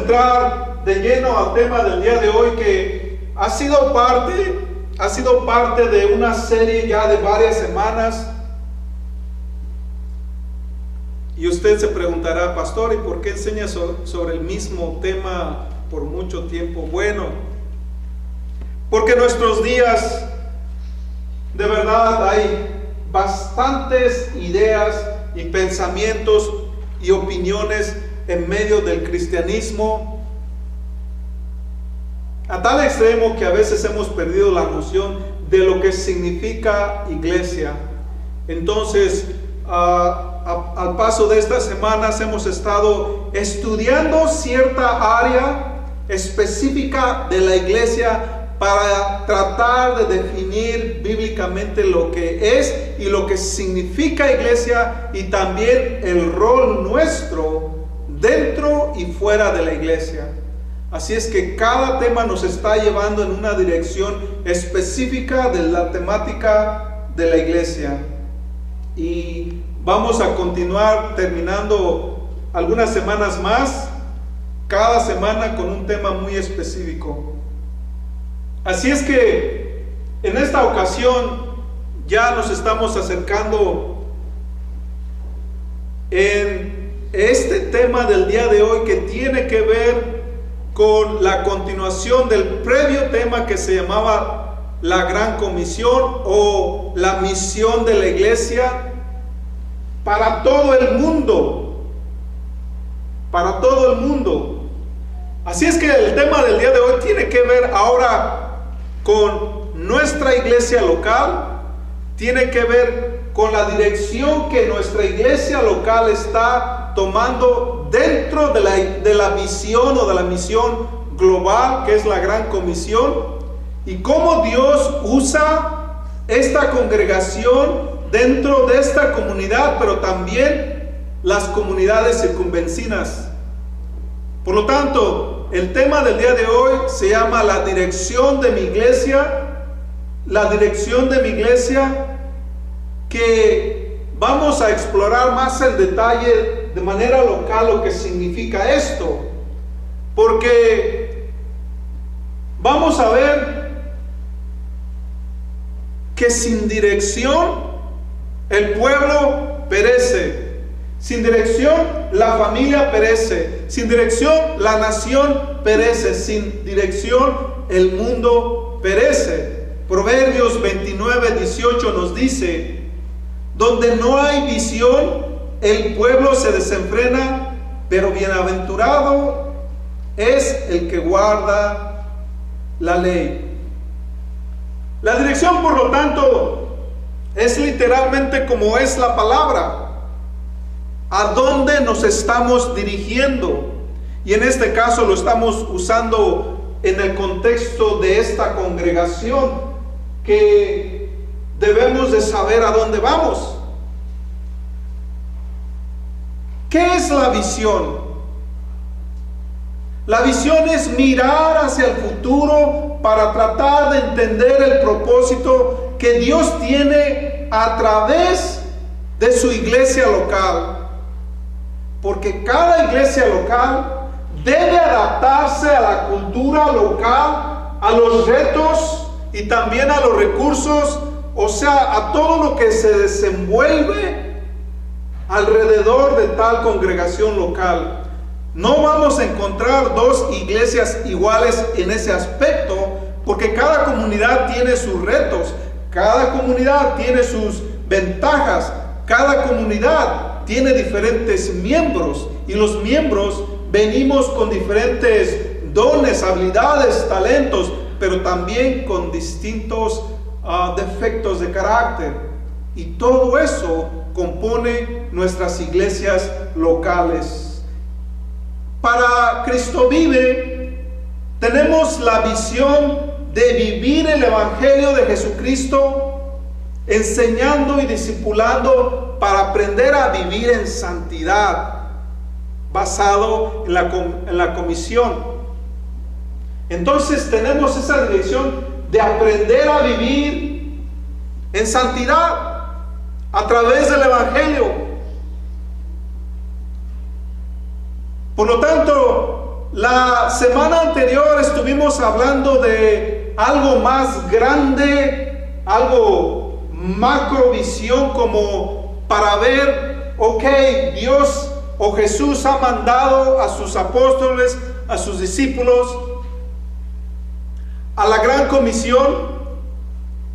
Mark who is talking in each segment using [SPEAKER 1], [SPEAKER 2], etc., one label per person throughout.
[SPEAKER 1] entrar de lleno al tema del día de hoy, que ha sido parte de una serie ya de varias semanas. Y usted se preguntará, pastor, ¿y por qué enseña sobre el mismo tema por mucho tiempo? Bueno, porque en nuestros días de verdad hay bastantes ideas y pensamientos y opiniones en medio del cristianismo, a tal extremo que a veces hemos perdido la noción de lo que significa iglesia. Entonces, al paso de estas semanas hemos estado estudiando cierta área específica de la iglesia para tratar de definir bíblicamente lo que es y lo que significa iglesia, y también el rol nuestro dentro y fuera de la iglesia. Así es que cada tema nos está llevando en una dirección específica de la temática de la iglesia. Y vamos a continuar terminando algunas semanas más, cada semana con un tema muy específico. Así es que en esta ocasión ya nos estamos acercando en este tema del día de hoy, que tiene que ver con la continuación del previo tema que se llamaba la Gran Comisión o la misión de la iglesia para todo el mundo. Para todo el mundo. Así es que el tema del día de hoy tiene que ver ahora con nuestra iglesia local, tiene que ver con la dirección que nuestra iglesia local está tomando dentro de la visión o de la misión global, que es la Gran Comisión, y cómo Dios usa esta congregación dentro de esta comunidad, pero también las comunidades circunvecinas. Por lo tanto, el tema del día de hoy se llama la dirección de mi iglesia. La dirección de mi iglesia, que vamos a explorar más en detalle de manera local lo que significa esto, porque vamos a ver que sin dirección el pueblo perece. Sin dirección la familia perece. Sin dirección la nación perece. Sin dirección el mundo perece. Proverbios 29:18 nos dice: donde no hay visión, el pueblo se desenfrena, pero bienaventurado es el que guarda la ley. La dirección, por lo tanto, es literalmente como es la palabra. ¿A dónde nos estamos dirigiendo? Y en este caso lo estamos usando en el contexto de esta congregación, que debemos de saber a dónde vamos. ¿Qué es la visión? La visión es mirar hacia el futuro para tratar de entender el propósito que Dios tiene a través de su iglesia local. Porque cada iglesia local debe adaptarse a la cultura local, a los retos y también a los recursos, o sea, a todo lo que se desenvuelve alrededor de tal congregación local. No vamos a encontrar dos iglesias iguales en ese aspecto, porque cada comunidad tiene sus retos, cada comunidad tiene sus ventajas, cada comunidad tiene diferentes miembros, y los miembros venimos con diferentes dones, habilidades, talentos, pero también con distintos defectos de carácter. Y todo eso compone nuestras iglesias locales. Para Cristo Vive tenemos la visión de vivir el Evangelio de Jesucristo, enseñando y discipulando para aprender a vivir en santidad, basado en la comisión. Entonces tenemos esa dirección de aprender a vivir en santidad a través del Evangelio. Por lo tanto, la semana anterior estuvimos hablando de algo más grande, algo macrovisión, como para ver, ok, Dios o Jesús ha mandado a sus apóstoles, a sus discípulos, a la gran comisión,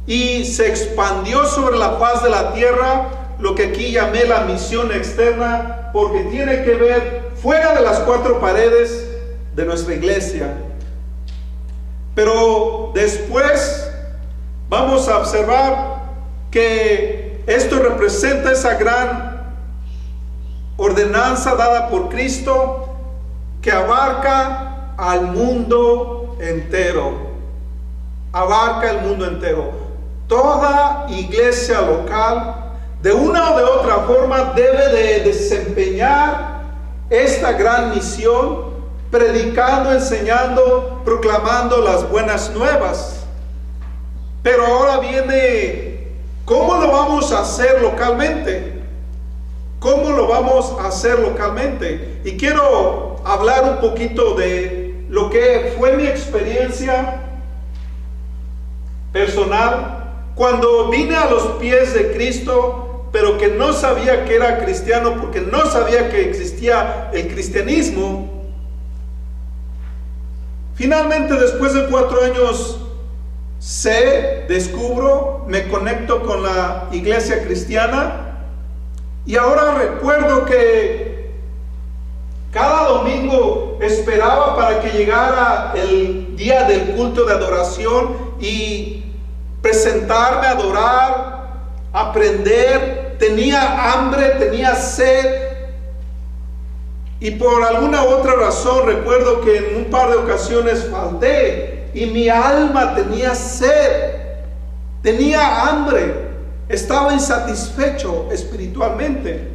[SPEAKER 1] y se expandió sobre la faz de la tierra, lo que aquí llamé la misión externa, porque tiene que ver fuera de las cuatro paredes de nuestra iglesia. Pero después vamos a observar que esto representa esa gran ordenanza dada por Cristo que abarca al mundo entero. Abarca el mundo entero. Toda iglesia local, de una o de otra forma, debe de desempeñar esta gran misión, predicando, enseñando, proclamando las buenas nuevas. Pero ahora viene, ¿cómo lo vamos a hacer localmente? ¿Cómo lo vamos a hacer localmente? Y quiero hablar un poquito de lo que fue mi experiencia personal cuando vine a los pies de Cristo, pero que no sabía que era cristiano, porque no sabía que existía el cristianismo. Finalmente, después de 4 años, descubro, me conecto con la iglesia cristiana, y ahora recuerdo que cada domingo esperaba para que llegara el día del culto de adoración y presentarme, adorar, aprender. Tenía hambre, tenía sed, y por alguna otra razón recuerdo que en un par de ocasiones falté, y mi alma tenía sed, tenía hambre, estaba insatisfecho espiritualmente.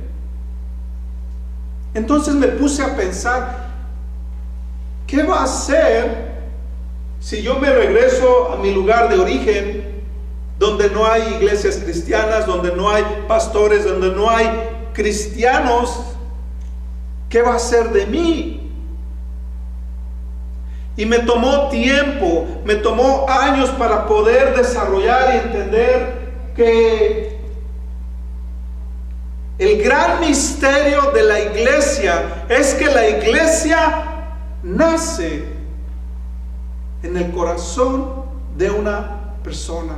[SPEAKER 1] Entonces me puse a pensar, ¿qué va a hacer si yo me regreso a mi lugar de origen, donde no hay iglesias cristianas, donde no hay pastores, donde no hay cristianos? ¿Qué va a hacer de mí? Y me tomó tiempo, me tomó años para poder desarrollar y entender que el gran misterio de la iglesia es que la iglesia nace en el corazón de una persona.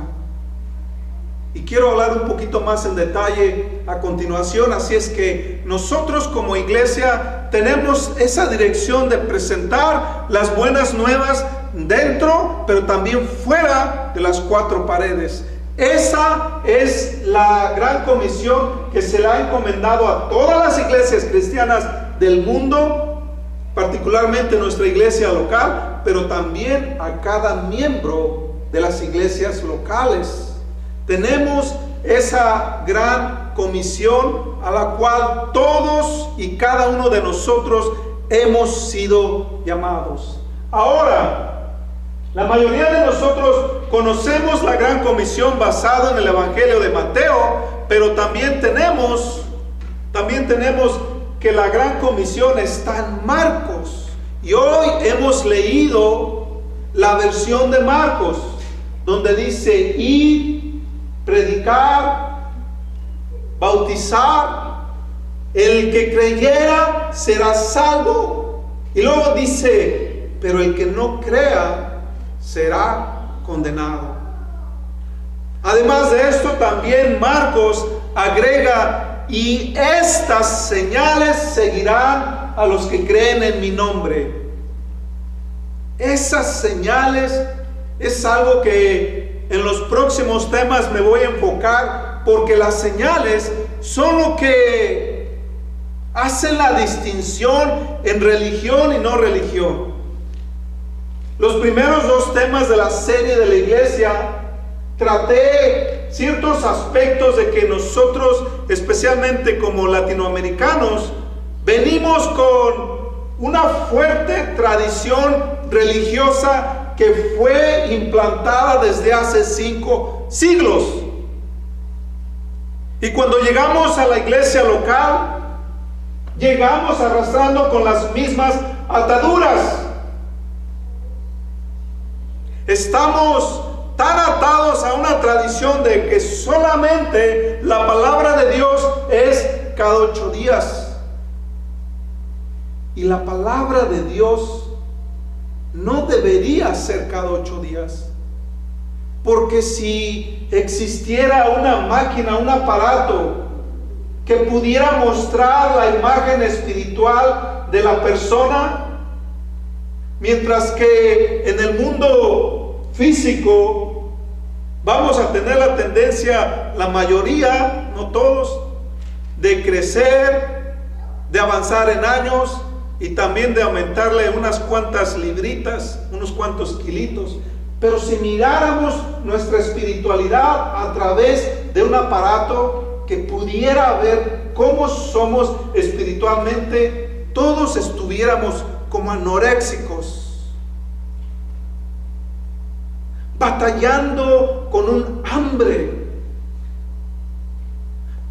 [SPEAKER 1] Y quiero hablar un poquito más en detalle a continuación. Así es que nosotros como iglesia tenemos esa dirección de presentar las buenas nuevas dentro, pero también fuera de las 4 paredes. Esa es la gran comisión que se le ha encomendado a todas las iglesias cristianas del mundo, particularmente nuestra iglesia local, pero también a cada miembro de las iglesias locales. Tenemos esa gran comisión a la cual todos y cada uno de nosotros hemos sido llamados. Ahora, la mayoría de nosotros conocemos la gran comisión basada en el Evangelio de Mateo, pero también tenemos que la gran comisión está en Marcos. Y hoy hemos leído la versión de Marcos, donde dice: ir, predicar, bautizar, el que creyera será salvo. Y luego dice: pero el que no crea será condenado. Además de esto, también Marcos agrega: y estas señales seguirán a los que creen en mi nombre. Esas señales es algo que en los próximos temas me voy a enfocar, porque las señales son lo que hacen la distinción en religión y no religión. Los primeros 2 temas de la serie de la iglesia traté ciertos aspectos de que nosotros, especialmente como latinoamericanos, venimos con una fuerte tradición religiosa que fue implantada desde hace 5 siglos. Y cuando llegamos a la iglesia local, llegamos arrastrando con las mismas ataduras. Estamos tan atados a una tradición de que solamente la palabra de Dios es cada 8 días. Y la palabra de Dios no debería ser cada 8 días. Porque si existiera una máquina, un aparato que pudiera mostrar la imagen espiritual de la persona, mientras que en el mundo físico vamos a tener la tendencia, la mayoría, no todos, de crecer, de avanzar en años y también de aumentarle unas cuantas libritas, unos cuantos kilitos. Pero si miráramos nuestra espiritualidad a través de un aparato que pudiera ver cómo somos espiritualmente, todos estuviéramos como anoréxicos, batallando con un hambre,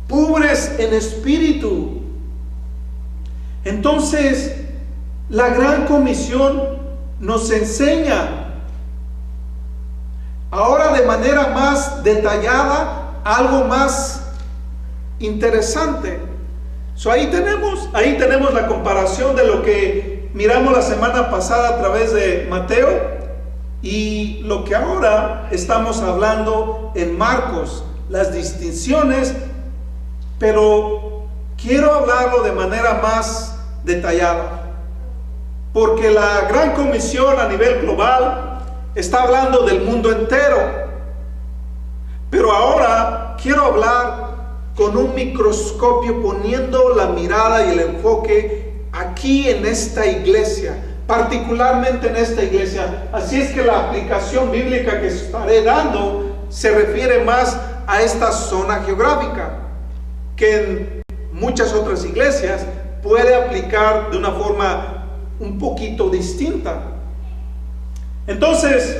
[SPEAKER 1] pobres en espíritu. Entonces, la Gran Comisión nos enseña ahora de manera más algo más interesante. Ahí tenemos la comparación de lo que miramos la semana pasada a través de Mateo y lo que ahora estamos hablando en Marcos, las distinciones, pero quiero hablarlo de manera más detallada, porque la Gran Comisión a nivel global está hablando del mundo entero, pero ahora quiero hablar con un microscopio, poniendo la mirada y el enfoque aquí en esta iglesia, particularmente en esta iglesia. Así es que la aplicación bíblica que estaré dando se refiere más a esta zona geográfica, que en muchas otras iglesias puede aplicar de una forma un poquito distinta. Entonces,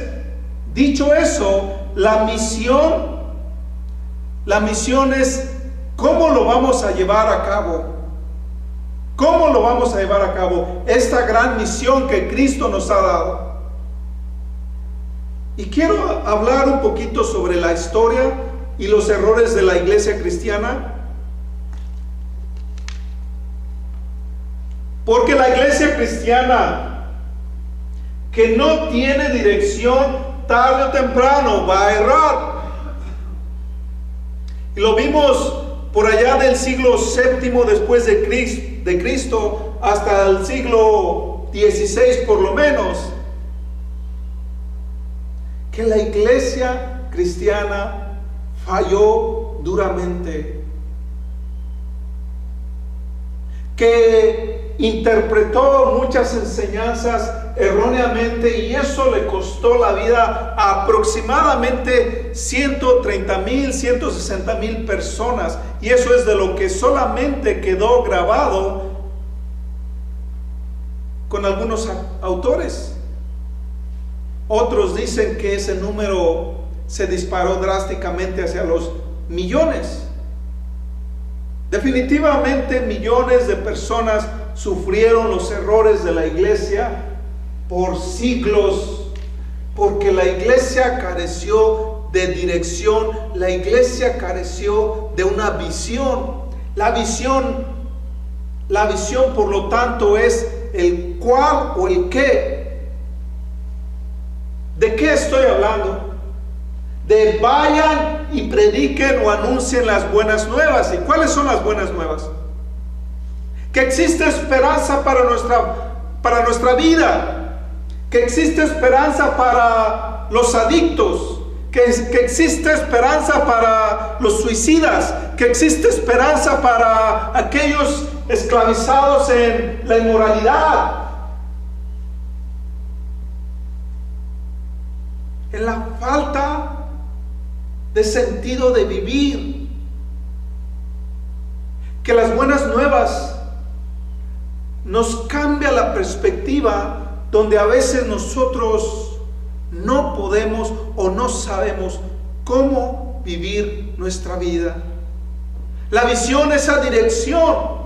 [SPEAKER 1] dicho eso, la misión es cómo lo vamos a llevar a cabo. ¿Cómo lo vamos a llevar a cabo? Esta gran misión que Cristo nos ha dado. Y quiero hablar un poquito sobre la historia y los errores de la iglesia cristiana. Porque la iglesia cristiana que no tiene dirección, tarde o temprano va a errar. Y lo vimos por allá del siglo VII después de Cristo hasta el siglo XVI por lo menos, que la iglesia cristiana falló duramente, que interpretó muchas enseñanzas erróneamente, y eso le costó la vida a aproximadamente 130,000, 160,000 personas, y eso es de lo que solamente quedó grabado con algunos autores. Otros dicen que ese número se disparó drásticamente hacia los millones. Definitivamente millones de personas sufrieron los errores de la iglesia por siglos, porque la iglesia careció de dirección, la iglesia careció de una visión. La visión por lo tanto es el cuál o el qué. ¿De qué estoy hablando? De vayan y prediquen o anuncien las buenas nuevas. ¿Y cuáles son las buenas nuevas? Que existe esperanza para nuestra vida, que existe esperanza para los adictos, que existe esperanza para los suicidas, que existe esperanza para aquellos esclavizados en la inmoralidad, en la falta de sentido de vivir. Que las buenas nuevas nos cambia la perspectiva, donde a veces nosotros no podemos o no sabemos cómo vivir nuestra vida. La visión, esa dirección,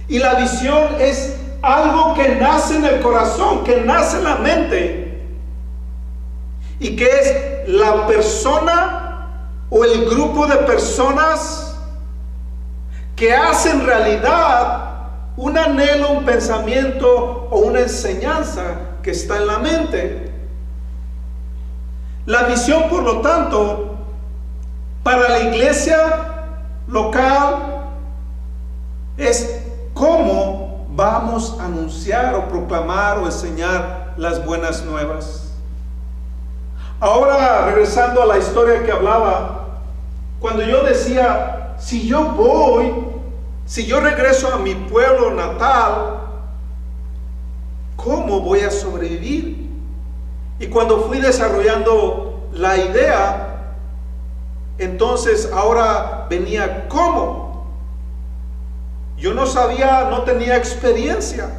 [SPEAKER 1] Y la visión es algo que nace en el corazón, que nace en la mente, y que es la persona o el grupo de personas que hacen realidad un anhelo, un pensamiento o una enseñanza que está en la mente. La visión, por lo tanto, para la iglesia local es cómo vamos a anunciar o proclamar o enseñar las buenas nuevas. Ahora, regresando a la historia que hablaba, cuando yo decía, si yo regreso a mi pueblo natal, ¿cómo voy a sobrevivir? Y cuando fui desarrollando la idea, entonces ahora venía ¿cómo? Yo no sabía, no tenía experiencia.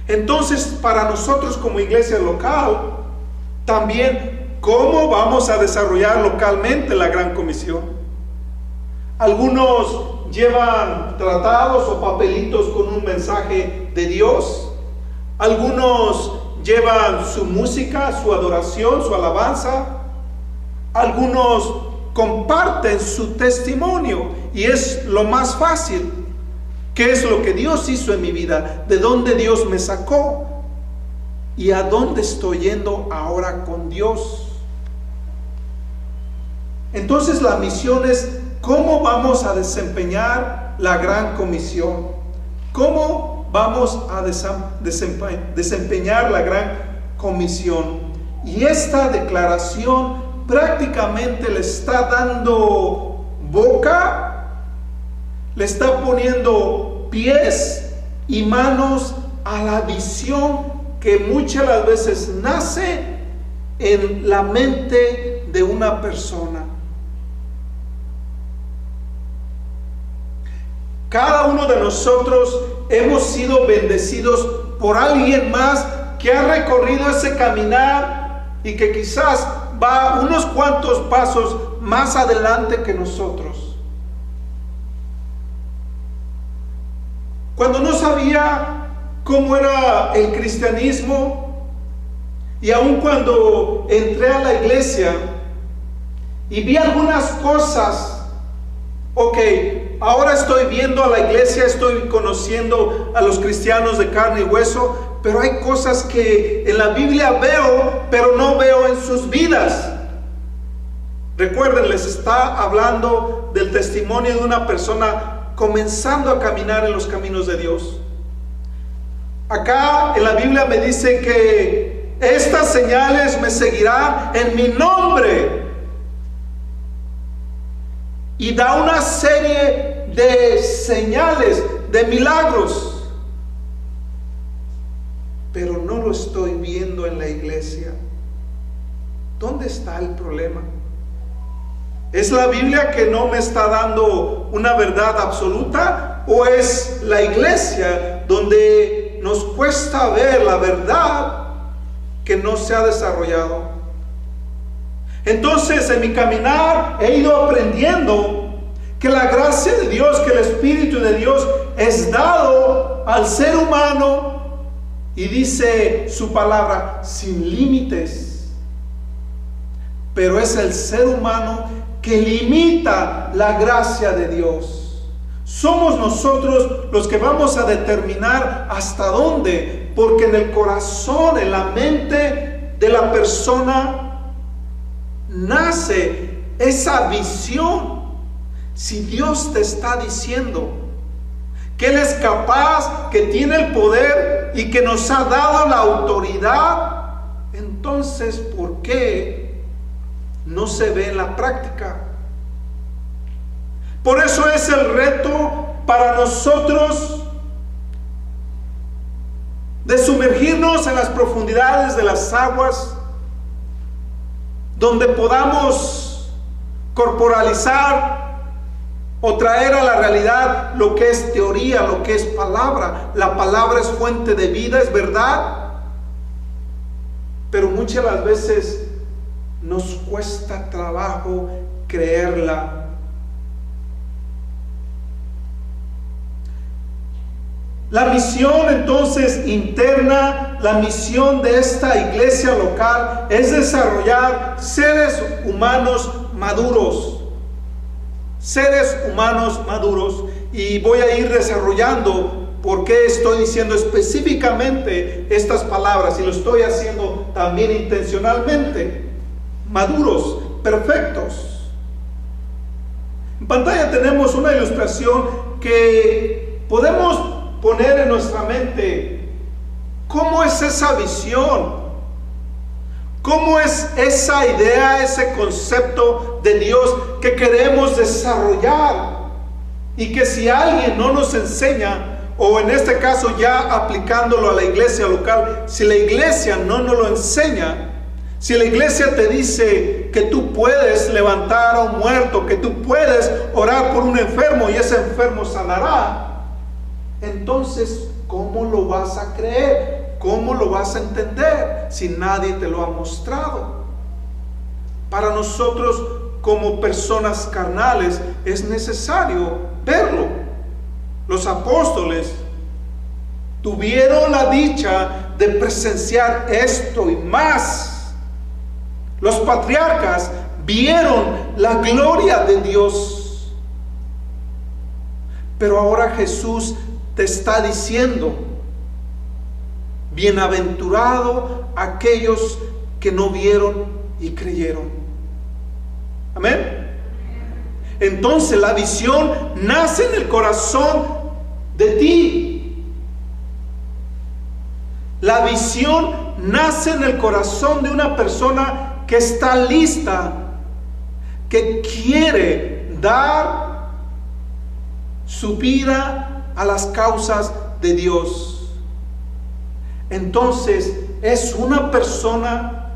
[SPEAKER 1] Entonces, para nosotros como iglesia local, también, ¿cómo vamos a desarrollar localmente la Gran Comisión? Algunos llevan tratados o papelitos con un mensaje de Dios. Algunos llevan su música, su adoración, su alabanza. Algunos comparten su testimonio, y es lo más fácil. ¿Qué es lo que Dios hizo en mi vida? ¿De dónde Dios me sacó? ¿Y a dónde estoy yendo ahora con Dios? Entonces la misión es ¿cómo vamos a desempeñar la Gran Comisión? ¿Cómo vamos a desempeñar la Gran Comisión? Y esta declaración prácticamente le está dando boca, le está poniendo pies y manos a la visión que muchas las veces nace en la mente de una persona. Cada uno de nosotros hemos sido bendecidos por alguien más que ha recorrido ese caminar y que quizás va unos cuantos pasos más adelante que nosotros. Cuando no sabía cómo era el cristianismo, y aun cuando entré a la iglesia y vi algunas cosas, ahora estoy viendo a la iglesia, estoy conociendo a los cristianos de carne y hueso, pero hay cosas que en la Biblia veo, pero no veo en sus vidas. Recuerden, les está hablando del testimonio de una persona comenzando a caminar en los caminos de Dios. Acá en la Biblia me dice que estas señales me seguirán en mi nombre, y da una serie de señales, de milagros, pero no lo estoy viendo en la iglesia. ¿Dónde está el problema? ¿Es la Biblia que no me está dando una verdad absoluta? ¿O es la iglesia donde nos cuesta ver la verdad que no se ha desarrollado? Entonces, en mi caminar he ido aprendiendo que la gracia de Dios, que el Espíritu de Dios es dado al ser humano, y dice su palabra, sin límites. Pero es el ser humano que limita la gracia de Dios. Somos nosotros los que vamos a determinar hasta dónde, porque en el corazón, en la mente de la persona nace esa visión. Si Dios te está diciendo que Él es capaz, que tiene el poder y que nos ha dado la autoridad, entonces ¿por qué no se ve en la práctica? Por eso es el reto para nosotros de sumergirnos en las profundidades de las aguas, donde podamos corporalizar o traer a la realidad lo que es teoría, lo que es palabra. La palabra es fuente de vida, es verdad, pero muchas de las veces nos cuesta trabajo creerla. La misión entonces interna, la misión de esta iglesia local es desarrollar seres humanos maduros. Seres humanos maduros. Y voy a ir desarrollando por qué estoy diciendo específicamente estas palabras, y lo estoy haciendo también intencionalmente. Maduros, perfectos. En pantalla tenemos una ilustración que podemos poner en nuestra mente. ¿Cómo es esa visión? ¿Cómo es esa idea, ese concepto de Dios que queremos desarrollar? Y que si alguien no nos enseña, o en este caso ya aplicándolo a la iglesia local, si la iglesia no nos lo enseña, si la iglesia te dice que tú puedes levantar a un muerto, que tú puedes orar por un enfermo y ese enfermo sanará, entonces, ¿cómo lo vas a creer? ¿Cómo lo vas a entender si nadie te lo ha mostrado? Para nosotros como personas carnales es necesario verlo. Los apóstoles tuvieron la dicha de presenciar esto y más. Los patriarcas vieron la gloria de Dios. Pero ahora Jesús te está diciendo: bienaventurado aquellos que no vieron y creyeron. Amén. Entonces la visión nace en el corazón de ti. La visión nace en el corazón de una persona que está lista, que quiere dar su vida a las causas de Dios. Entonces es una persona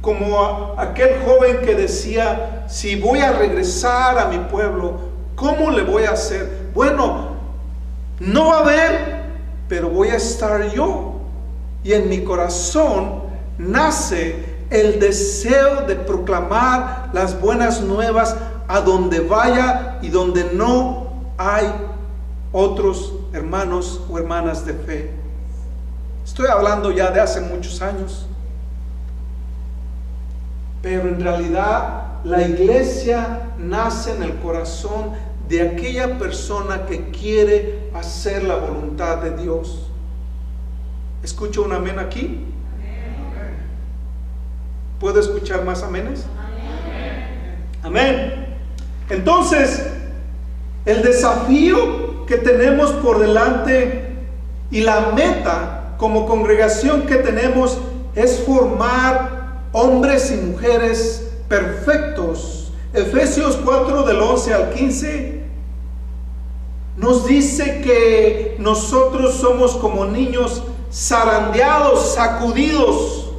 [SPEAKER 1] como aquel joven que decía: si voy a regresar a mi pueblo, ¿cómo le voy a hacer? Bueno, no va a haber, pero voy a estar yo. Y en mi corazón nace el deseo de proclamar las buenas nuevas a donde vaya y donde no hay otros hermanos o hermanas de fe. Estoy hablando ya de hace muchos años. Pero en realidad la iglesia nace en el corazón de aquella persona que quiere hacer la voluntad de Dios. ¿Escucho un amén aquí? ¿Puedo escuchar más aménes? Amén. Entonces, el desafío que tenemos por delante y la meta como congregación que tenemos es formar hombres y mujeres perfectos. Efesios 4 del 11 al 15 nos dice que nosotros somos como niños zarandeados, sacudidos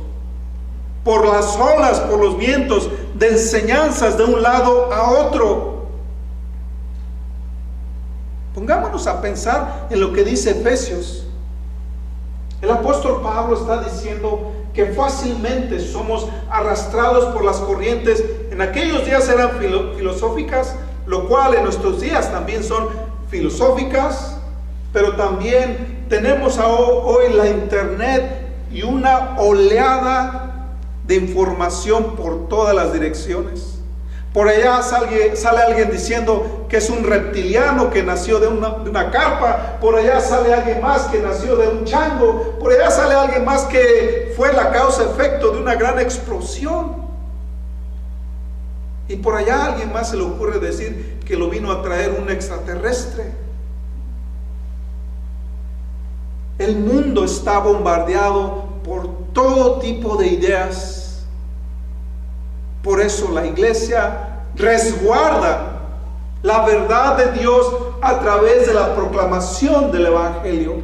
[SPEAKER 1] por las olas, por los vientos, de enseñanzas de un lado a otro. Pongámonos a pensar en lo que dice Efesios. El apóstol Pablo está diciendo que fácilmente somos arrastrados por las corrientes. En aquellos días eran filosóficas, lo cual en nuestros días también son filosóficas, pero también tenemos hoy la internet y una oleada de información por todas las direcciones. Por allá sale alguien diciendo que es un reptiliano que nació de una carpa. Por allá sale alguien más que nació de un chango. Por allá sale alguien más que fue la causa-efecto de una gran explosión. Y por allá a alguien más se le ocurre decir que lo vino a traer un extraterrestre. El mundo está bombardeado por todo tipo de ideas. Por eso la iglesia resguarda la verdad de Dios a través de la proclamación del Evangelio.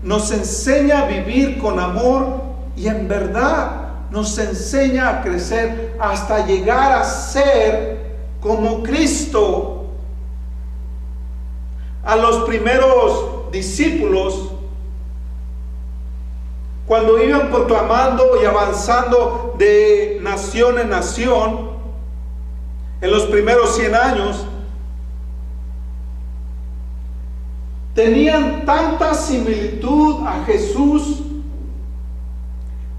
[SPEAKER 1] Nos enseña a vivir con amor y en verdad nos enseña a crecer hasta llegar a ser como Cristo. A los primeros discípulos, cuando iban proclamando y avanzando de nación en nación, en los primeros 100 años, tenían tanta similitud a Jesús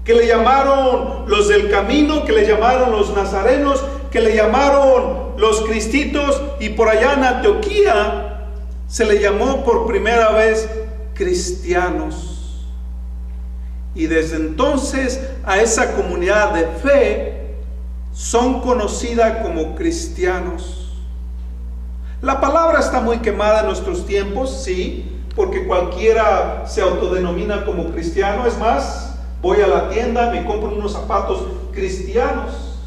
[SPEAKER 1] que le llamaron los del camino, que le llamaron los nazarenos, que le llamaron los cristitos, y por allá en Antioquía se le llamó por primera vez cristianos. Y desde entonces a esa comunidad de fe son conocidas como cristianos. La palabra está muy quemada en nuestros tiempos, sí, porque cualquiera se autodenomina como cristiano. Es más, voy a la tienda, me compro unos zapatos cristianos,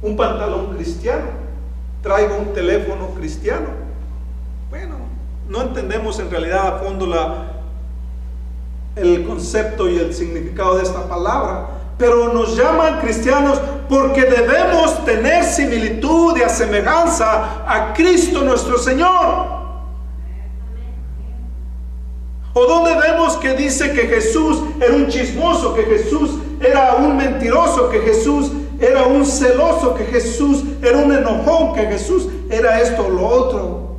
[SPEAKER 1] un pantalón cristiano, traigo un teléfono cristiano. Bueno, no entendemos en realidad a fondo el concepto y el significado de esta palabra, pero nos llaman cristianos porque debemos tener similitud y asemejanza a Cristo nuestro Señor. ¿O dónde vemos que dice que Jesús era un chismoso, que Jesús era un mentiroso, que Jesús era un celoso, que Jesús era un enojón, que Jesús era esto o lo otro?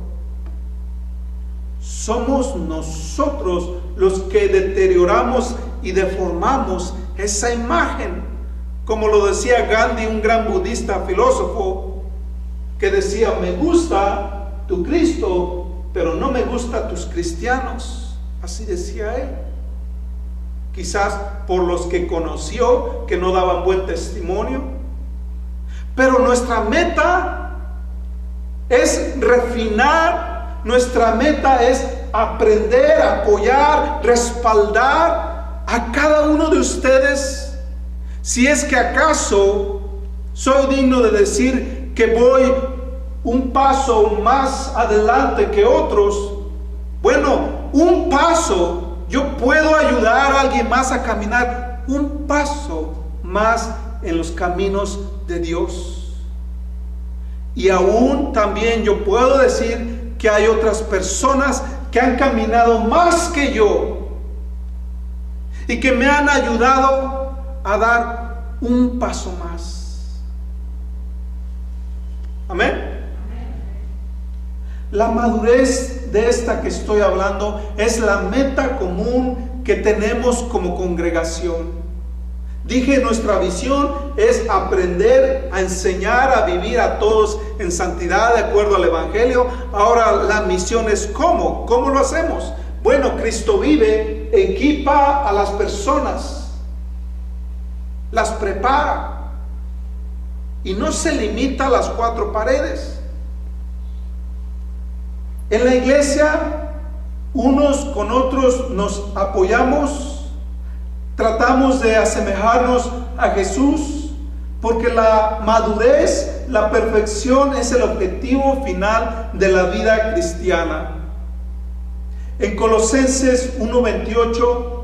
[SPEAKER 1] Somos nosotros los que deterioramos y deformamos esa imagen. Como lo decía Gandhi, un gran budista filósofo, que decía: me gusta tu Cristo, pero no me gusta tus cristianos. Así decía él. Quizás por los que conoció, que no daban buen testimonio. Pero nuestra meta es refinar, nuestra meta es aprender, apoyar, respaldar a cada uno de ustedes. Si es que acaso soy digno de decir que voy un paso más adelante que otros, bueno, un paso, yo puedo ayudar a alguien más a caminar un paso más en los caminos de Dios. Y aún también yo puedo decir que hay otras personas que han caminado más que yo y que me han ayudado a dar un paso más. Amén. La madurez de esta que estoy hablando es la meta común que tenemos como congregación. Dije, nuestra visión es aprender a enseñar a vivir a todos en santidad de acuerdo al Evangelio. Ahora la misión es ¿cómo? ¿Cómo lo hacemos? Bueno, Cristo vive, equipa a las personas, las prepara y no se limita a las cuatro paredes. En la iglesia, unos con otros nos apoyamos, tratamos de asemejarnos a Jesús, porque la madurez, la perfección es el objetivo final de la vida cristiana. En Colosenses 1:28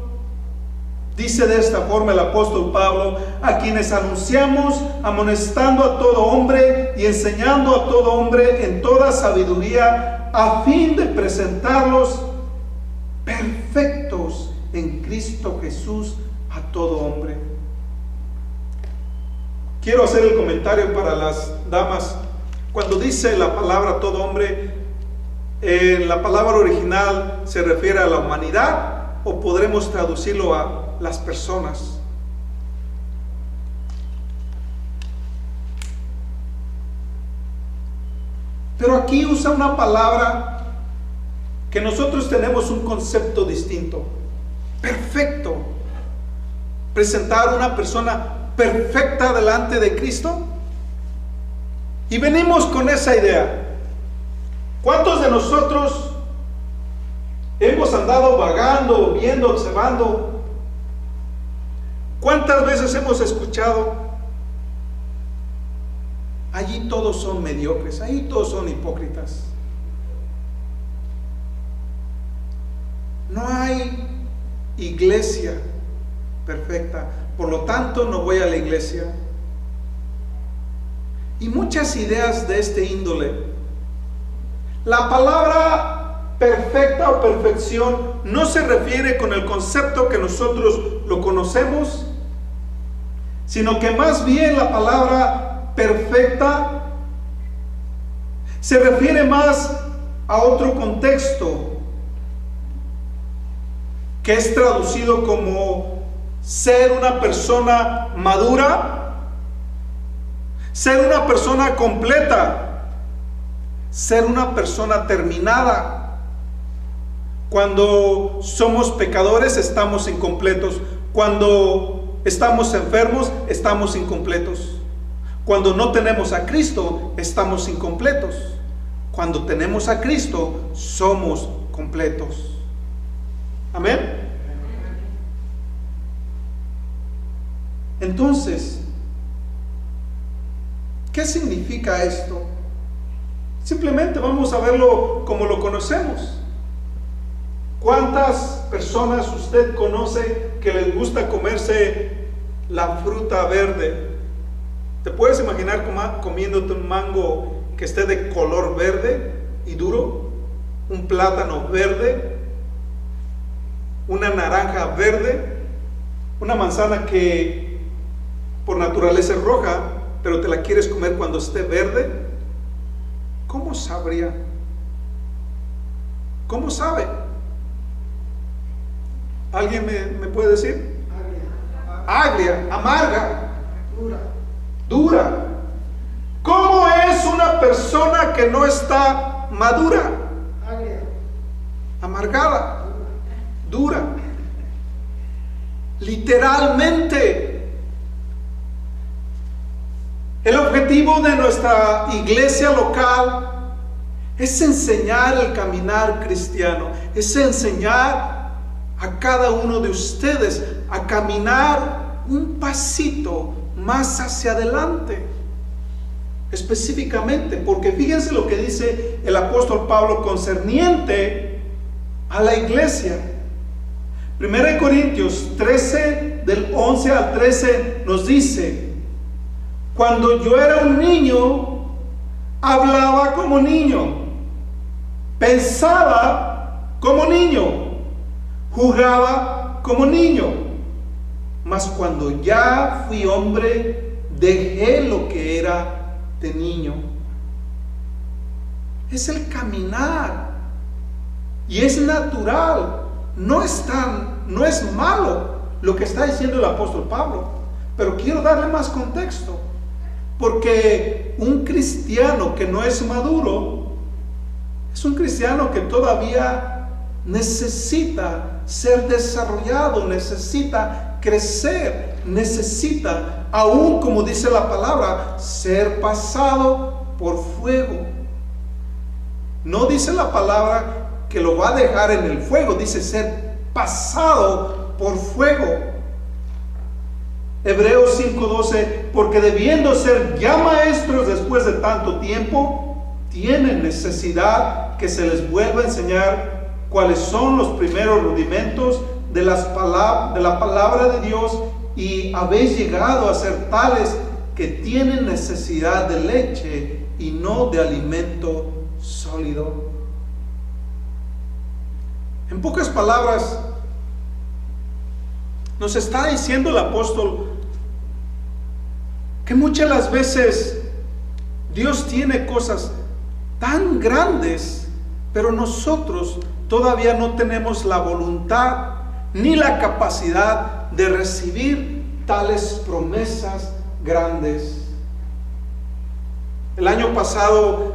[SPEAKER 1] dice de esta forma el apóstol Pablo: a quienes anunciamos, amonestando a todo hombre y enseñando a todo hombre en toda sabiduría, a fin de presentarlos perfectos en Cristo Jesús a todo hombre. Quiero hacer el comentario para las damas. Cuando dice la palabra todo hombre, la palabra original se refiere a la humanidad, o podremos traducirlo a las personas. Pero aquí usa una palabra que nosotros tenemos un concepto distinto: perfecto. Presentar una persona perfecta delante de Cristo. Y venimos con esa idea. ¿Cuántos de nosotros hemos andado vagando, viendo, observando? ¿Cuántas veces hemos escuchado: allí todos son mediocres, allí todos son hipócritas? No hay iglesia perfecta, por lo tanto no voy a la iglesia. Y muchas ideas de este índole. La palabra perfecta o perfección no se refiere con el concepto que nosotros lo conocemos, sino que más bien la palabra perfecta se refiere más a otro contexto. que es traducido como ser una persona madura, ser una persona completa, ser una persona terminada. Cuando somos pecadores estamos incompletos. Cuando estamos enfermos estamos incompletos. Cuando no tenemos a Cristo estamos incompletos. Cuando tenemos a Cristo somos completos. Amén. Entonces, ¿qué significa esto? Simplemente vamos a verlo como lo conocemos. ¿Cuántas personas usted conoce que les gusta comerse la fruta verde? ¿Te puedes imaginar comiéndote un mango que esté de color verde y duro? Un plátano verde, una naranja verde, una manzana que por naturaleza es roja, pero te la quieres comer cuando esté verde. ¿Cómo sabría? ¿Cómo sabe? ¿Alguien me puede decir? Agria, amarga, dura. ¿Cómo es una persona que no está madura? Amargada, dura. Literalmente. El objetivo de nuestra iglesia local es enseñar el caminar cristiano, es enseñar a cada uno de ustedes a caminar un pasito más hacia adelante. Específicamente, porque fíjense lo que dice el apóstol Pablo concerniente a la iglesia. 1 Corintios 13, del 11 al 13 nos dice: cuando yo era un niño, hablaba como niño, pensaba como niño, jugaba como niño. Mas cuando ya fui hombre, dejé lo que era de niño. Es el caminar y es natural. No es malo lo que está diciendo el apóstol Pablo, pero quiero darle más contexto. Porque un cristiano que no es maduro es un cristiano que todavía necesita ser desarrollado, necesita crecer, necesita, aún como dice la palabra, ser pasado por fuego. No dice la palabra que lo va a dejar en el fuego, dice ser pasado por fuego. Hebreos 5:12, porque debiendo ser ya maestros después de tanto tiempo, tienen necesidad que se les vuelva a enseñar cuáles son los primeros rudimentos de la palabra de Dios, y habéis llegado a ser tales que tienen necesidad de leche y no de alimento sólido. En pocas palabras, nos está diciendo el apóstol que muchas las veces Dios tiene cosas tan grandes, pero nosotros todavía no tenemos la voluntad ni la capacidad de recibir tales promesas grandes. El año pasado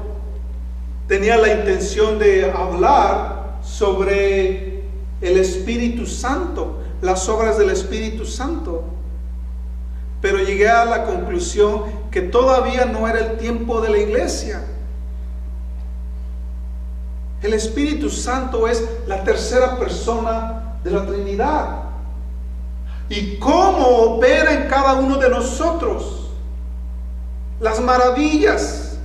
[SPEAKER 1] tenía la intención de hablar sobre el Espíritu Santo, las obras del Espíritu Santo, pero llegué a la conclusión que todavía no era el tiempo de la iglesia. El Espíritu Santo es la tercera persona de la Trinidad. ¿Y cómo opera en cada uno de nosotros? Las maravillas,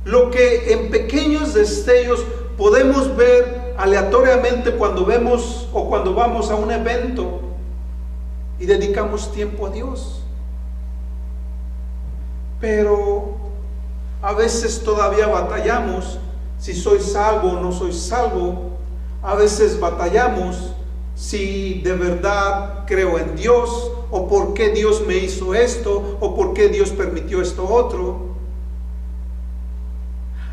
[SPEAKER 1] lo que en pequeños destellos podemos ver aleatoriamente cuando vemos o cuando vamos a un evento y dedicamos tiempo a Dios. Pero a veces todavía batallamos si soy salvo o no soy salvo. A veces batallamos si de verdad creo en Dios, o por qué Dios me hizo esto, o por qué Dios permitió esto otro.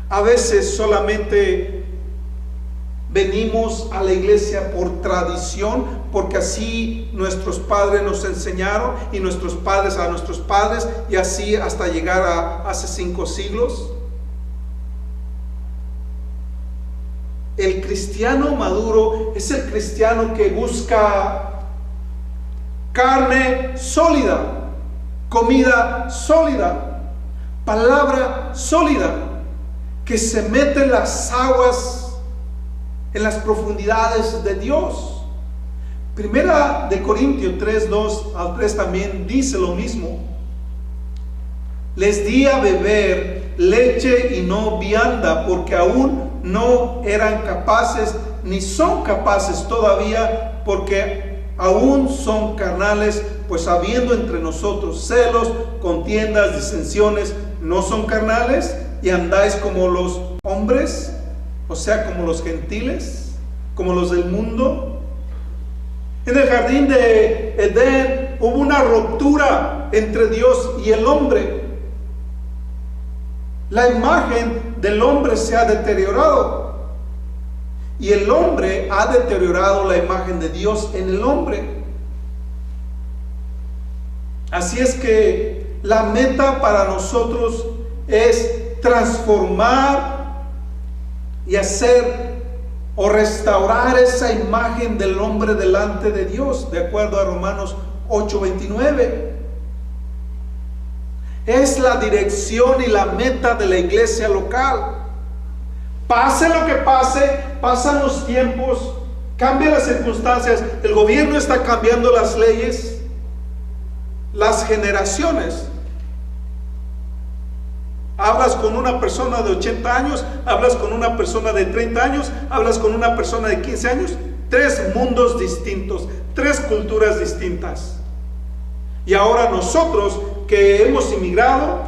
[SPEAKER 1] A veces solamente venimos a la iglesia por tradición, porque así nuestros padres nos enseñaron y nuestros padres a nuestros padres, y así hasta llegar a hace 5 siglos. El cristiano maduro es el cristiano que busca carne sólida, comida sólida, palabra sólida, que se mete en las aguas, en las profundidades de Dios. Primera de Corintios 3, 2 al 3 también dice lo mismo. Les di a beber leche y no vianda, porque aún no eran capaces, ni son capaces todavía, porque aún son carnales, pues habiendo entre nosotros celos, contiendas, disensiones, ¿no son carnales y andáis como los hombres? O sea, como los gentiles, como los del mundo. En el jardín de Edén hubo una ruptura entre Dios y el hombre. La imagen del hombre se ha deteriorado y el hombre ha deteriorado la imagen de Dios en el hombre. Así es que la meta para nosotros es transformar y hacer o restaurar esa imagen del hombre delante de Dios, de acuerdo a Romanos 8:29. Es la dirección y la meta de la iglesia local. Pase lo que pase, pasan los tiempos, cambian las circunstancias, el gobierno está cambiando las leyes, las generaciones. Hablas con una persona de 80 años, hablas con una persona de 30 años, hablas con una persona de 15 años, 3 mundos distintos, 3 culturas distintas. Y ahora nosotros que hemos inmigrado,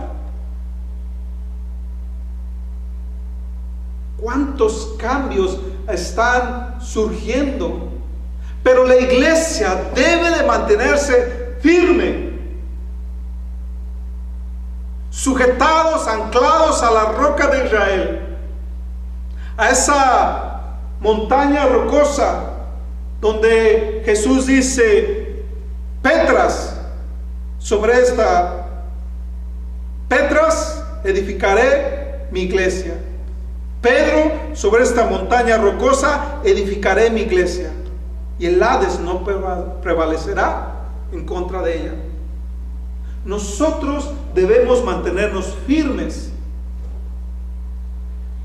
[SPEAKER 1] ¿cuántos cambios están surgiendo? Pero la iglesia debe de mantenerse firme, sujetados, anclados a la roca de Israel, a esa montaña rocosa donde Jesús dice: Petras, sobre esta Petras edificaré mi iglesia. Pedro, sobre esta montaña rocosa edificaré mi iglesia, y el Hades no prevalecerá en contra de ella. Nosotros debemos mantenernos firmes.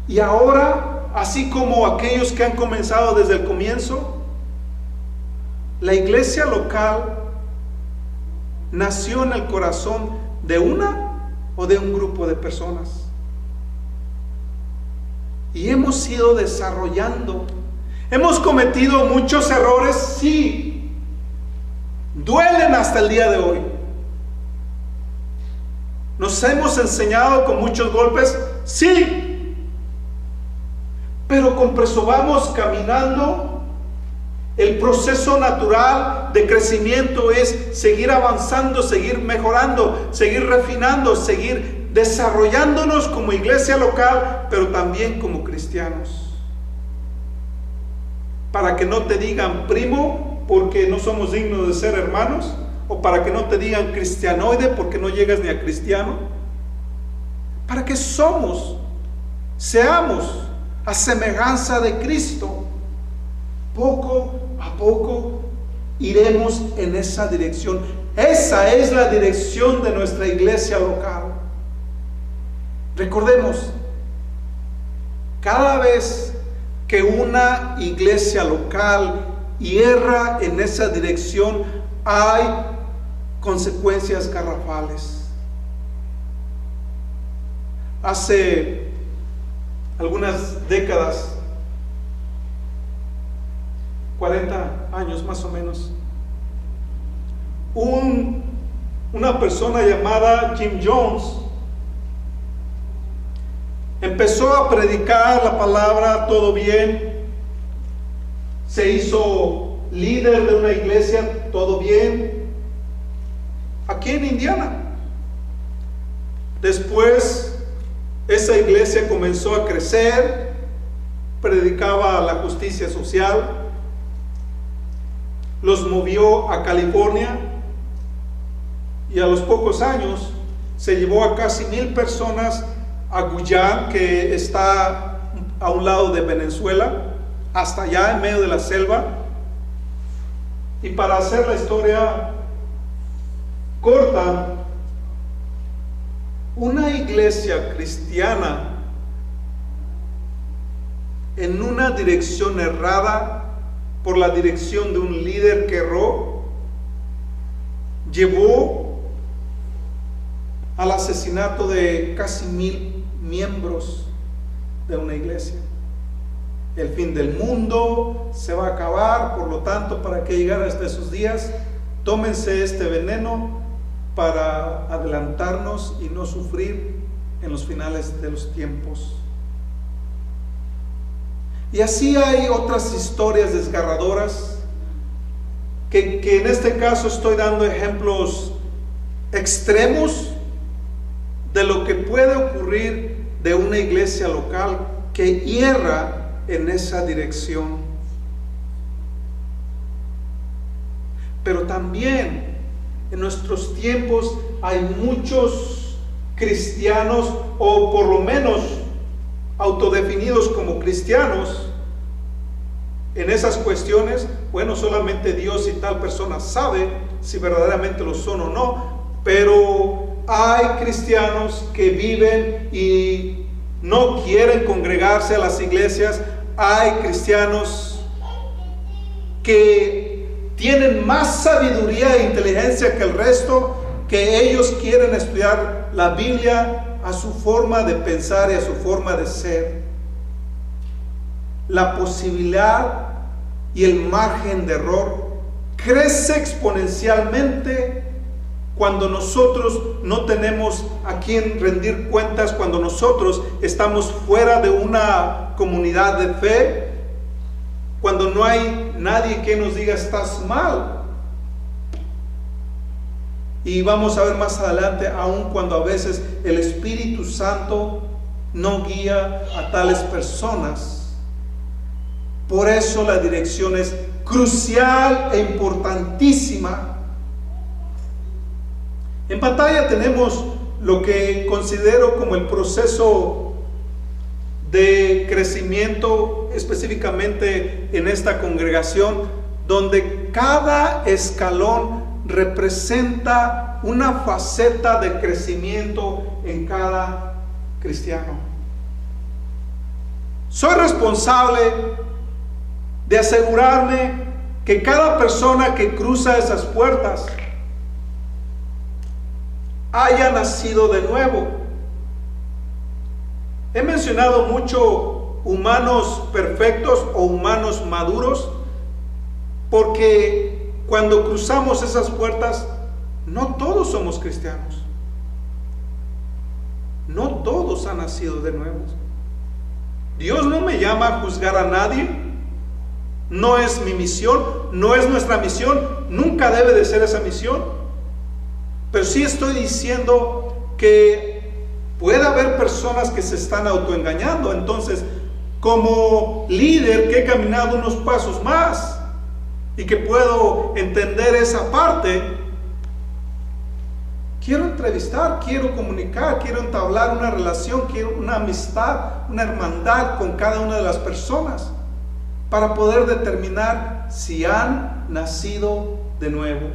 [SPEAKER 1] Y ahora, así como aquellos que han comenzado desde el comienzo, la iglesia local nació en el corazón de una o de un grupo de personas. Y hemos ido desarrollando. Hemos cometido muchos errores, sí. Duelen hasta el día de hoy. Nos hemos enseñado con muchos golpes, sí. Pero vamos caminando. El proceso natural de crecimiento es seguir avanzando, seguir mejorando, seguir refinando, seguir desarrollándonos como iglesia local, pero también como cristianos. Para que no te digan primo porque no somos dignos de ser hermanos, o para que no te digan cristianoide porque no llegas ni a cristiano. Para que seamos a semejanza de Cristo. Poco a poco iremos en esa dirección. Esa es la dirección de nuestra iglesia local. Recordemos, cada vez que una iglesia local hierra en esa dirección, hay consecuencias garrafales. Hace algunas décadas, 40 años más o menos, una persona llamada Jim Jones empezó a predicar la palabra, todo bien, se hizo líder de una iglesia, todo bien, aquí en Indiana. Después esa iglesia comenzó a crecer predicaba la justicia social, los movió a California y a los pocos años se llevó a casi 1,000 personas a Guyán, que está a un lado de Venezuela, hasta allá en medio de la selva. Y para hacer la historia corta, una iglesia cristiana en una dirección errada por la dirección de un líder que erró, llevó al asesinato de casi 1,000 miembros de una iglesia. El fin del mundo se va a acabar, por lo tanto, para que llegara hasta esos días, tómense este veneno para adelantarnos y no sufrir en los finales de los tiempos. Y así hay otras historias desgarradoras que en este caso estoy dando ejemplos extremos de lo que puede ocurrir de una iglesia local que hierra en esa dirección. Pero también en nuestros tiempos hay muchos cristianos, o por lo menos autodefinidos como cristianos, en esas cuestiones. Bueno, solamente Dios y tal persona sabe si verdaderamente lo son o no, pero hay cristianos que viven y no quieren congregarse a las iglesias. Hay cristianos que tienen más sabiduría e inteligencia que el resto, que ellos quieren estudiar la Biblia a su forma de pensar y a su forma de ser. La posibilidad y el margen de error crece exponencialmente cuando nosotros no tenemos a quien rendir cuentas, cuando nosotros estamos fuera de una comunidad de fe, cuando no hay nadie que nos diga estás mal. Y vamos a ver más adelante, aun cuando a veces el Espíritu Santo no guía a tales personas. Por eso la dirección es crucial e importantísima. En pantalla tenemos lo que considero como el proceso de crecimiento, específicamente en esta congregación, donde cada escalón representa una faceta de crecimiento en cada cristiano. Soy responsable de asegurarme que cada persona que cruza esas puertas haya nacido de nuevo. He mencionado mucho humanos perfectos o humanos maduros, porque cuando cruzamos esas puertas, no todos somos cristianos. No todos han nacido de nuevo. Dios no me llama a juzgar a nadie. No es mi misión, no es nuestra misión, nunca debe de ser esa misión. Pero sí estoy diciendo que puede haber personas que se están autoengañando. Entonces, como líder que he caminado unos pasos más y que puedo entender esa parte, quiero entrevistar, quiero comunicar, quiero entablar una relación, quiero una amistad, una hermandad con cada una de las personas para poder determinar si han nacido de nuevo.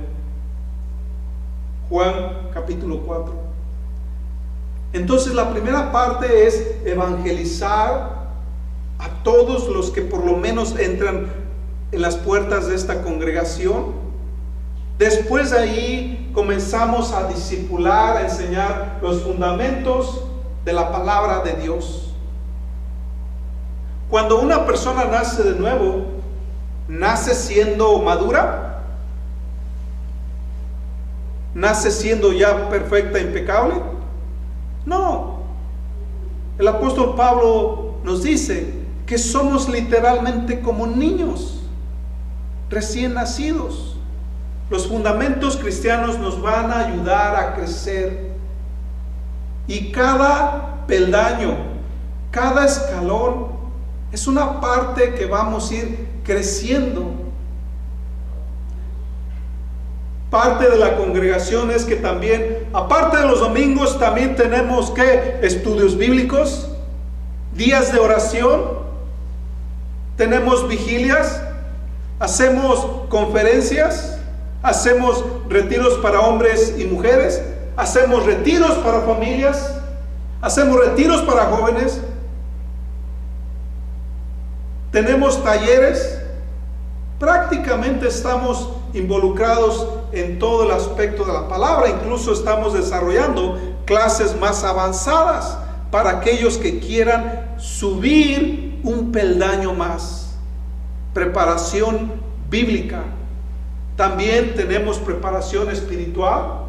[SPEAKER 1] Juan capítulo 4. Entonces la primera parte es evangelizar a todos los que por lo menos entran en las puertas de esta congregación. Después de ahí comenzamos a discipular, a enseñar los fundamentos de la palabra de Dios. Cuando una persona nace de nuevo, nace siendo madura, nace siendo ya perfecta, impecable. No. El apóstol Pablo nos dice que somos literalmente como niños recién nacidos. Los fundamentos cristianos nos van a ayudar a crecer, y cada peldaño, cada escalón Es una parte que vamos a ir creciendo. Parte de la congregación es que también, aparte de los domingos, también tenemos que estudios bíblicos, días de oración, tenemos vigilias, hacemos conferencias, hacemos retiros para hombres y mujeres, hacemos retiros para familias, hacemos retiros para jóvenes, tenemos talleres. Prácticamente estamos involucrados en todo el aspecto de la palabra. Incluso estamos desarrollando clases más avanzadas para aquellos que quieran subir un peldaño más. Preparación bíblica. También tenemos preparación espiritual.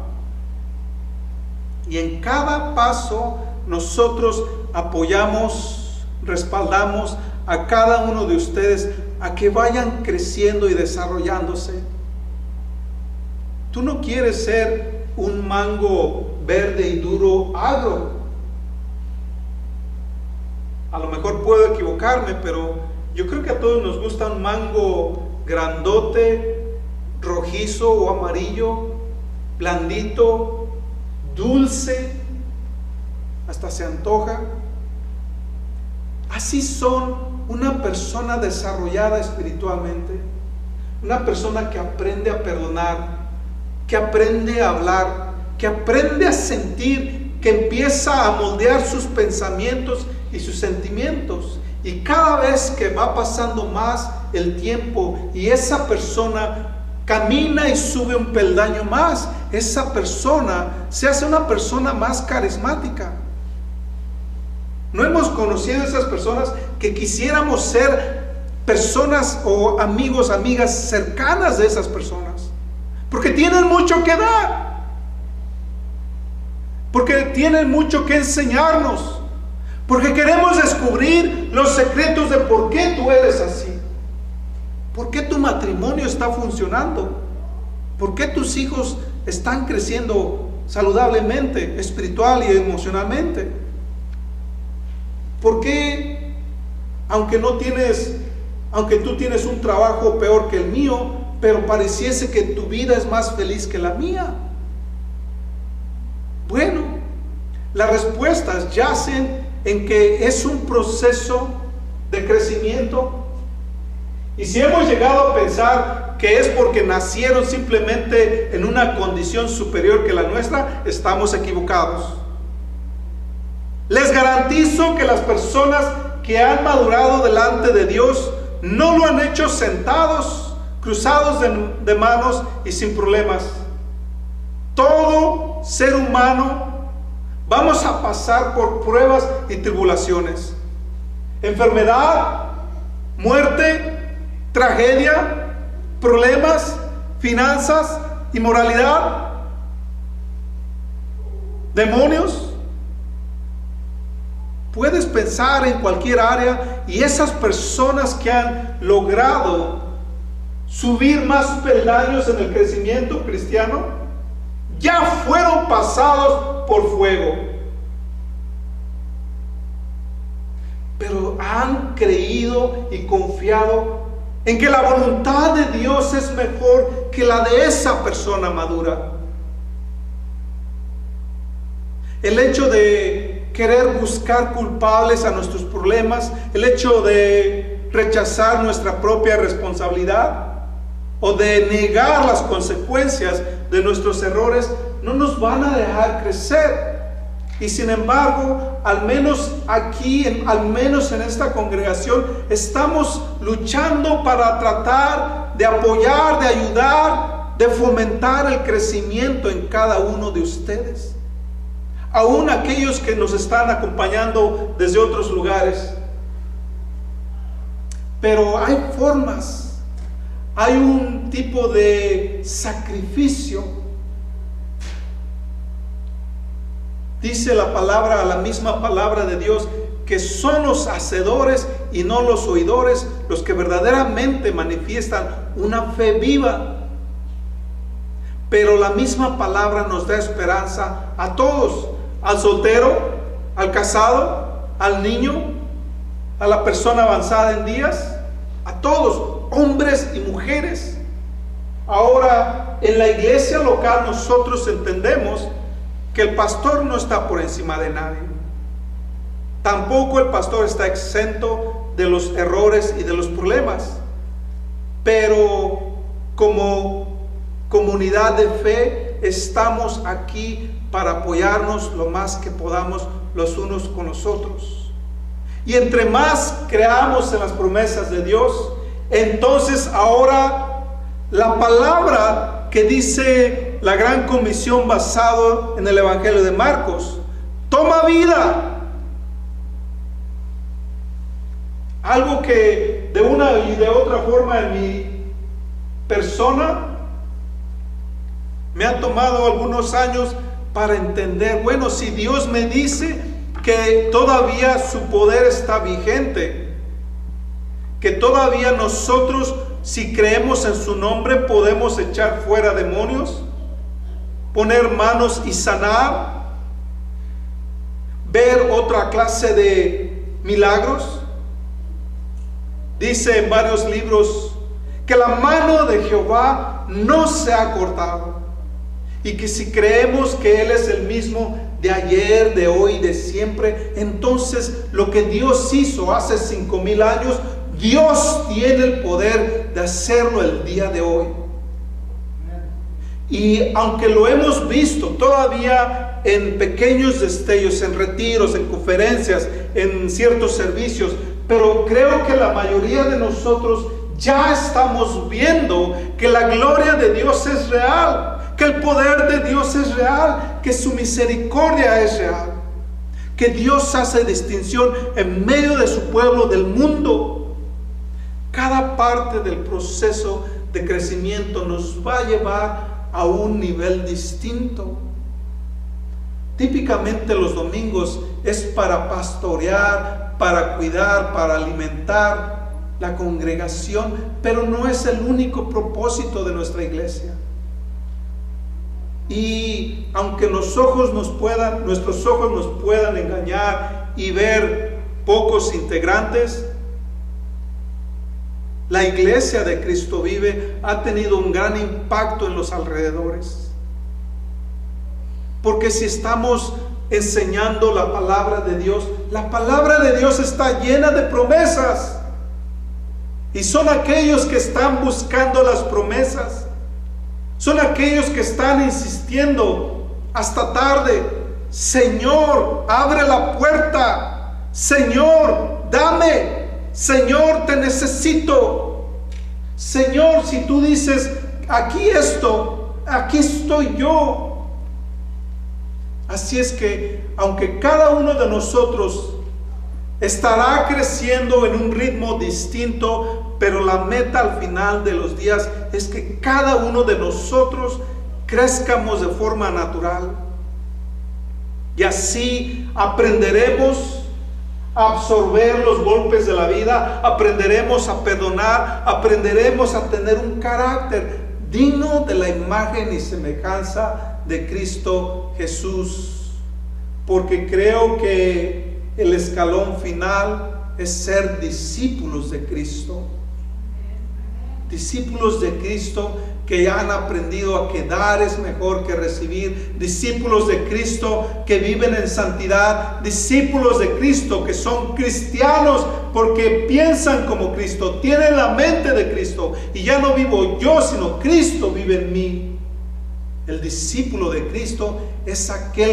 [SPEAKER 1] Y en cada paso nosotros apoyamos, respaldamos a cada uno de ustedes a que vayan creciendo y desarrollándose. Tú no quieres ser un mango verde y duro agro. A lo mejor puedo equivocarme, pero yo creo que a todos nos gusta un mango grandote, rojizo o amarillo, blandito, dulce, hasta se antoja. Así son una persona desarrollada espiritualmente, una persona que aprende a perdonar, que aprende a hablar, que aprende a sentir, que empieza a moldear sus pensamientos y sus sentimientos. Y cada vez que va pasando más el tiempo y esa persona camina y sube un peldaño más, esa persona se hace una persona más carismática. No hemos conocido a esas personas que quisiéramos ser personas o amigos, amigas cercanas de esas personas, porque tienen mucho que dar, porque tienen mucho que enseñarnos, porque queremos descubrir los secretos de por qué tú eres así, por qué tu matrimonio está funcionando, por qué tus hijos están creciendo saludablemente, espiritual y emocionalmente. ¿Por qué, aunque tú tienes un trabajo peor que el mío, pero pareciese que tu vida es más feliz que la mía? Bueno, las respuestas yacen en que es un proceso de crecimiento. Y si hemos llegado a pensar que es porque nacieron simplemente en una condición superior que la nuestra, estamos equivocados. Les garantizo que las personas que han madurado delante de Dios no lo han hecho sentados, cruzados de manos y sin problemas. Todo ser humano vamos a pasar por pruebas y tribulaciones. Enfermedad, muerte, tragedia, problemas, finanzas, inmoralidad, demonios. Puedes pensar en cualquier área y esas personas que han logrado subir más peldaños en el crecimiento cristiano ya fueron pasados por fuego, pero han creído y confiado en que la voluntad de Dios es mejor que la de esa persona madura. El hecho de querer buscar culpables a nuestros problemas, el hecho de rechazar nuestra propia responsabilidad o de negar las consecuencias de nuestros errores, no nos van a dejar crecer. Y sin embargo, al menos aquí, al menos en esta congregación, estamos luchando para tratar de apoyar, de ayudar, de fomentar el crecimiento en cada uno de ustedes. Aún aquellos que nos están acompañando desde otros lugares. Pero hay formas, hay un tipo de sacrificio. Dice la palabra, la misma palabra de Dios, que son los hacedores y no los oidores los que verdaderamente manifiestan una fe viva. Pero la misma palabra nos da esperanza a todos. Al soltero, al casado, al niño, a la persona avanzada en días, a todos, hombres y mujeres. Ahora, en la iglesia local nosotros entendemos que el pastor no está por encima de nadie. Tampoco el pastor está exento de los errores y de los problemas. Pero como comunidad de fe estamos aquí para apoyarnos lo más que podamos los unos con los otros. Y entre más creamos en las promesas de Dios, entonces ahora la palabra que dice la gran comisión basado en el Evangelio de Marcos toma vida. Algo que de una y de otra forma en mi persona me ha tomado algunos años para entender, bueno, si Dios me dice que todavía su poder está vigente, que todavía nosotros, si creemos en su nombre, podemos echar fuera demonios, poner manos y sanar, ver otra clase de milagros. Dice en varios libros que la mano de Jehová no se ha cortado, y que si creemos que Él es el mismo de ayer, de hoy, de siempre, entonces lo que Dios hizo hace 5,000 años, Dios tiene el poder de hacerlo el día de hoy. Y aunque lo hemos visto todavía en pequeños destellos, en retiros, en conferencias, en ciertos servicios, pero creo que la mayoría de nosotros ya estamos viendo que la gloria de Dios es real, que el poder de Dios es real, que su misericordia es real, que Dios hace distinción en medio de su pueblo, del mundo. Cada parte del proceso de crecimiento nos va a llevar a un nivel distinto. Típicamente los domingos es para pastorear, para cuidar, para alimentar la congregación, pero no es el único propósito de nuestra iglesia. Y aunque nuestros ojos nos puedan engañar y ver pocos integrantes, la iglesia de Cristo Vive ha tenido un gran impacto en los alrededores. Porque si estamos enseñando la palabra de Dios está llena de promesas. Y son aquellos que están buscando las promesas. Son aquellos que están insistiendo hasta tarde. Señor, abre la puerta. Señor, dame. Señor, te necesito. Señor, si tú dices, aquí estoy yo. Así es que, aunque cada uno de nosotros estará creciendo en un ritmo distinto, pero la meta al final de los días es que cada uno de nosotros crezcamos de forma natural. Y así aprenderemos a absorber los golpes de la vida, aprenderemos a perdonar, aprenderemos a tener un carácter digno de la imagen y semejanza de Cristo Jesús. Porque creo que el escalón final es ser discípulos de Cristo. Discípulos de Cristo que han aprendido a que dar es mejor que recibir. Discípulos de Cristo que viven en santidad. Discípulos de Cristo que son cristianos porque piensan como Cristo, tienen la mente de Cristo. Y ya no vivo yo, sino Cristo vive en mí. El discípulo de Cristo es aquel